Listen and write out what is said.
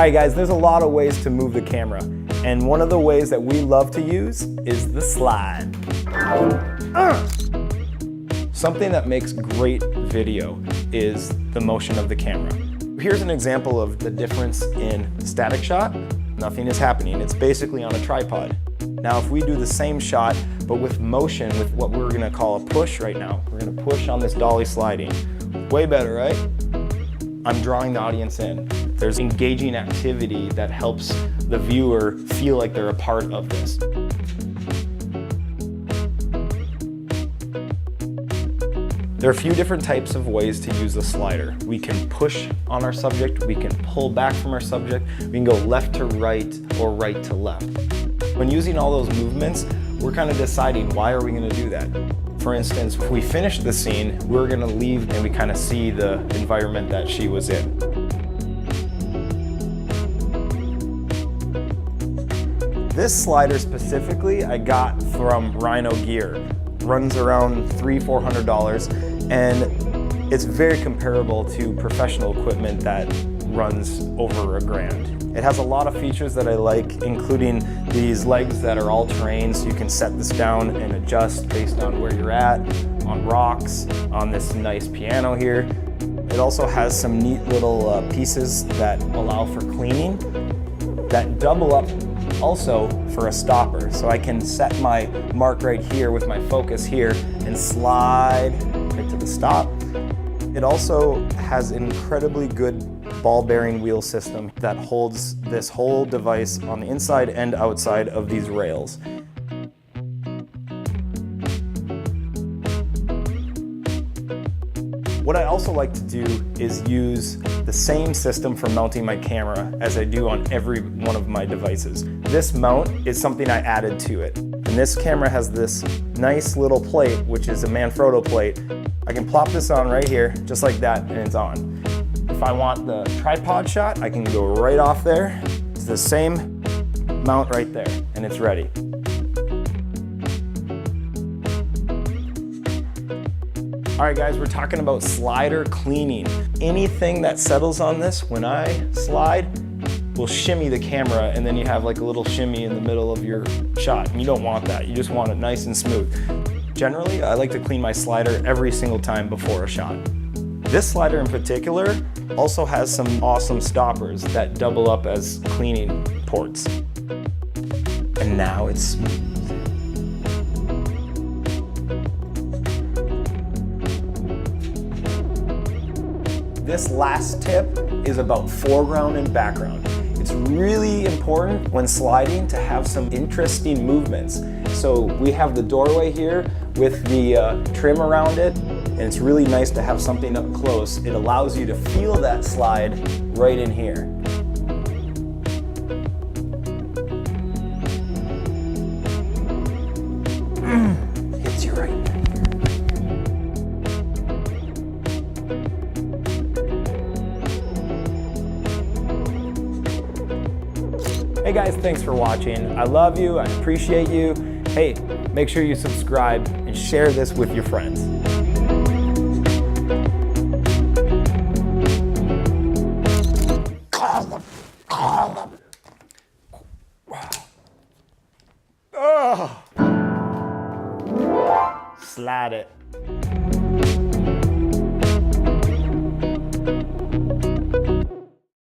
Alright guys, there's a lot of ways to move the camera, and one of the ways that we love to use is the slide. Something that makes great video is the motion of the camera. Here's an example of the difference in static shot. Nothing is happening, it's basically on a tripod. Now if we do the same shot, but with motion, with what we're gonna call a push right now, we're gonna push on this dolly sliding. Way better, right? I'm drawing the audience in. There's engaging activity that helps the viewer feel like they're a part of this. There are a few different types of ways to use the slider. We can push on our subject, we can pull back from our subject, we can go left to right or right to left. When using all those movements, we're kind of deciding why are we going to do that. For instance, if we finish the scene, we're going to leave and we kind of see the environment that she was in. This slider specifically I got from Rhino gear. Runs around $300–400, and it's very comparable to professional equipment that runs over $1,000. It has a lot of features that I like, including these legs that are all terrain, so you can set this down and adjust based on where you're at, on rocks, on this nice piano here. It also has some neat little pieces that allow for cleaning that double up also for a stopper. So I can set my mark right here with my focus here and slide right to the stop. It also has an incredibly good ball bearing wheel system that holds this whole device on the inside and outside of these rails. What I also like to do is use the same system for mounting my camera as I do on every one of my devices. This mount is something I added to it. And this camera has this nice little plate, which is a Manfrotto plate. I can plop this on right here, just like that, and it's on. If I want the tripod shot, I can go right off there. It's the same mount right there, and it's ready. All right guys, we're talking about slider cleaning. Anything that settles on this when I slide will shimmy the camera, and then you have like a little shimmy in the middle of your shot. And you don't want that, you just want it nice and smooth. Generally, I like to clean my slider every single time before a shot. This slider in particular also has some awesome stoppers that double up as cleaning ports. And now it's smooth. This last tip is about foreground and background. It's really important when sliding to have some interesting movements. So we have the doorway here with the trim around it, and it's really nice to have something up close. It allows you to feel that slide right in here. Hits you right there. Hey guys, thanks for watching. I love you, I appreciate you. Hey, make sure you subscribe and share this with your friends. Oh. Slide it.